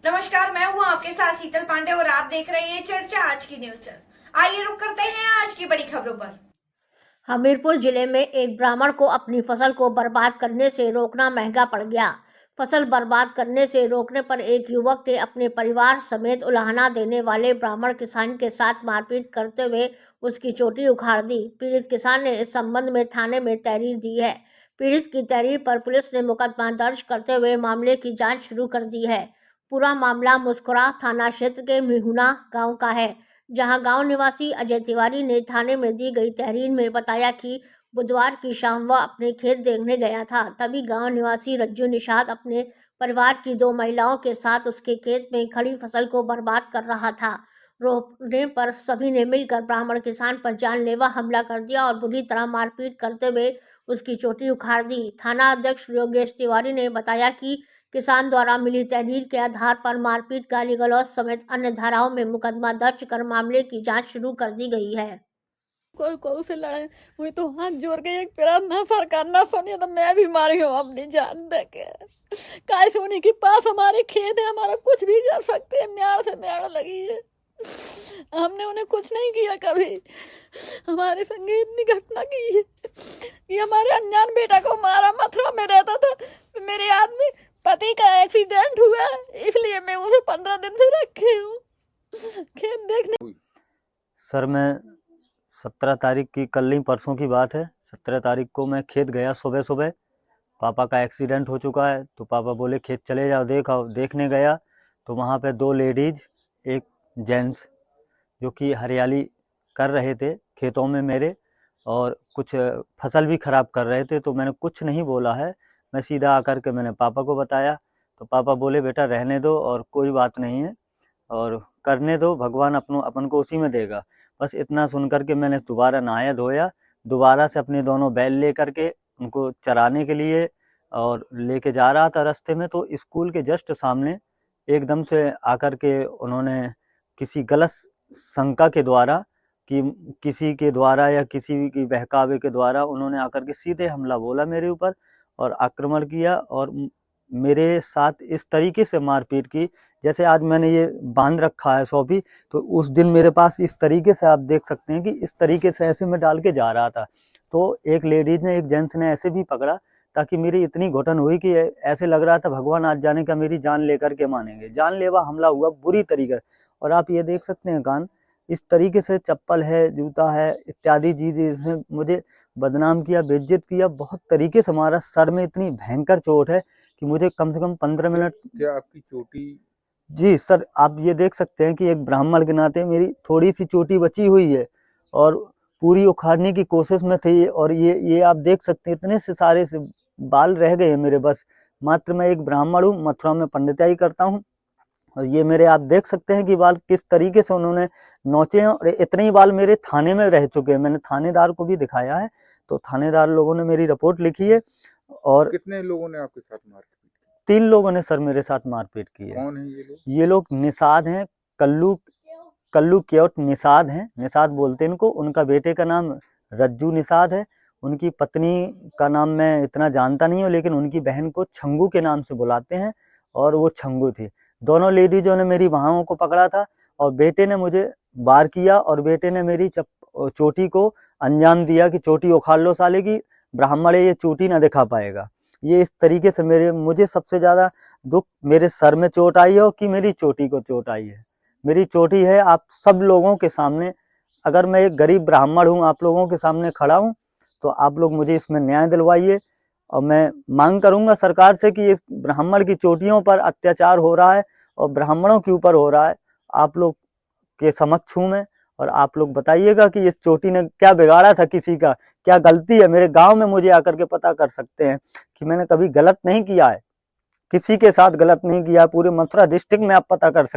नमस्कार, मैं हूं आपके साथ शीतल पांडे और आप देख रहे हैं चर्चा आज की न्यूज। आइए रुक करते हैं आज की बड़ी खबरों पर। हमीरपुर जिले में एक ब्राह्मण को अपनी फसल को बर्बाद करने से रोकना महंगा पड़ गया। फसल बर्बाद करने से रोकने पर एक युवक ने अपने परिवार समेत उलाहना देने वाले ब्राह्मण किसान के साथ मारपीट करते हुए उसकी चोटी उखाड़ दी। पीड़ित किसान ने इस संबंध में थाने में तहरीर दी है। पीड़ित की तहरीर पर पुलिस ने मुकदमा दर्ज करते हुए मामले की जाँच शुरू कर दी है। पूरा मामला मुस्कुरा थाना क्षेत्र के मिहुना गाँव का है, जहां गांव निवासी अजय तिवारी ने थाने में दी गई तहरीर में बताया कि बुधवार की शाम वह अपने खेत देखने गया था। तभी गांव निवासी रज्जू निषाद अपने परिवार की 2 महिलाओं के साथ उसके खेत में खड़ी फसल को बर्बाद कर रहा था। रोकने पर सभी ने मिलकर ब्राह्मण किसान पर जानलेवा हमला कर दिया और बुरी तरह मारपीट करते हुए उसकी चोटी उखाड़ दी। थाना अध्यक्ष योगेश तिवारी ने बताया कि किसान द्वारा मिली तहरीर के आधार पर मारपीट, गाली गलौज समेत अन्य धाराओं में मुकदमा दर्ज कर मामले की जांच शुरू कर दी गई है। कोई से लड़े वही तो हाथ जोड़ के एक पेरा ना सरकार ना सुनिए तो मैं भी मारी हूँ अपनी जान दे के। काय से उन्हीं के पास हमारे खेत है, हमारा कुछ भी कर सकते हैं, म्याड़ से म्याड़ लगी है। हमने उन्हें कुछ नहीं किया कभी। हमारे संगे इतनी घटना की है कि हमारे अनजान बेटा को मारा, मथुरा में रहता था। मेरे आदमी पति का एक्सीडेंट हुआ, इसलिए मैं उसे 15 दिन से रखे हूँ खेत देखने। सर मैं 17 तारीख की, कल नहीं परसों की बात है, 17 तारीख को मैं खेत गया सुबह सुबह। पापा का एक्सीडेंट हो चुका है तो पापा बोले खेत चले जाओ, देखने गया तो वहाँ पे 2 लेडीज़ एक जेंट्स जो कि हरियाली कर रहे थे खेतों में मेरे, और कुछ फसल भी ख़राब कर रहे थे। तो मैंने कुछ नहीं बोला है, मैं सीधा आकर के मैंने पापा को बताया। तो पापा बोले बेटा रहने दो और कोई बात नहीं है और करने दो, भगवान अपन को उसी में देगा। बस इतना सुन कर के मैंने दोबारा नहाया धोया, दोबारा से अपने दोनों बैल ले कर के उनको चराने के लिए और लेके जा रहा था। रास्ते में तो स्कूल के जस्ट सामने एकदम से आकर के उन्होंने किसी गलत शंका के द्वारा कि किसी के द्वारा या किसी की बहकावे के द्वारा उन्होंने आकर के सीधे हमला बोला मेरे ऊपर और आक्रमण किया और मेरे साथ इस तरीके से मारपीट की जैसे आज मैंने ये बांध रखा है सौंपी, तो उस दिन मेरे पास इस तरीके से आप देख सकते हैं कि इस तरीके से ऐसे मैं डाल के जा रहा था। तो एक लेडीज़ ने, एक जेंट्स ने ऐसे भी पकड़ा ताकि मेरी इतनी घुटन हुई कि ऐसे लग रहा था भगवान आज जाने का मेरी जान लेकर के मानेंगे। जानलेवा हमला हुआ बुरी तरीके। और आप ये देख सकते हैं कान, इस तरीके से चप्पल है, जूता है, इत्यादि चीज़ें इसने मुझे बदनाम किया, बेइज्जत किया, बहुत तरीके से मारा। सर में इतनी भयंकर चोट है कि मुझे कम से कम 15 मिनट। क्या आपकी चोटी? जी सर, आप ये देख सकते हैं कि एक ब्राह्मण के नाते मेरी थोड़ी सी चोटी बची हुई है और पूरी उखाड़ने की कोशिश में थी। और ये आप देख सकते हैं इतने से सारे से बाल रह गए हैं मेरे। बस मात्र मैं एक ब्राह्मण हूँ, मथुरा में पंडिताई करता हूँ और ये मेरे आप देख सकते हैं कि बाल किस तरीके से उन्होंने नोचे हैं। और इतने ही बाल मेरे थाने में रह चुके हैं, मैंने थानेदार को भी दिखाया है, तो थानेदार लोगों ने मेरी रिपोर्ट लिखी है। और कितने लोगों ने आपके साथ मारपीट की? 3 लोगों ने सर मेरे साथ मारपीट की है। कौन है ये लोग? ये लोग निषाद हैं, कल्लू क्योट निषाद हैं, निषाद बोलते हैं इनको। उनका बेटे का नाम रज्जू निषाद है, उनकी पत्नी का नाम मैं इतना जानता नहीं हूँ, लेकिन उनकी बहन को छंगू के नाम से बुलाते हैं और वो छंगू थी। दोनों लेडीजों ने मेरी बाहों को पकड़ा था और बेटे ने मुझे वार किया और बेटे ने मेरी चोटी को अंजाम दिया कि चोटी उखाड़ लो साले की, ब्राह्मण ये चोटी ना दिखा पाएगा। ये इस तरीके से मुझे सबसे ज़्यादा दुख मेरे सर में चोट आई है कि मेरी चोटी को चोट आई है। मेरी चोटी है आप सब लोगों के सामने, अगर मैं एक गरीब ब्राह्मण हूँ, आप लोगों के सामने खड़ा हूँ, तो आप लोग मुझे इसमें न्याय दिलवाइए। और मैं मांग करूँगा सरकार से कि इस ब्राह्मण की चोटियों पर अत्याचार हो रहा है और ब्राह्मणों के ऊपर हो रहा है, आप लोग के समक्ष हूँ मैं, और आप लोग बताइएगा कि इस चोटी ने क्या बिगाड़ा था, किसी का क्या गलती है। मेरे गांव में मुझे आकर के पता कर सकते हैं कि मैंने कभी गलत नहीं किया है, किसी के साथ गलत नहीं किया। पूरे मथुरा डिस्ट्रिक्ट में आप पता कर सकते हैं।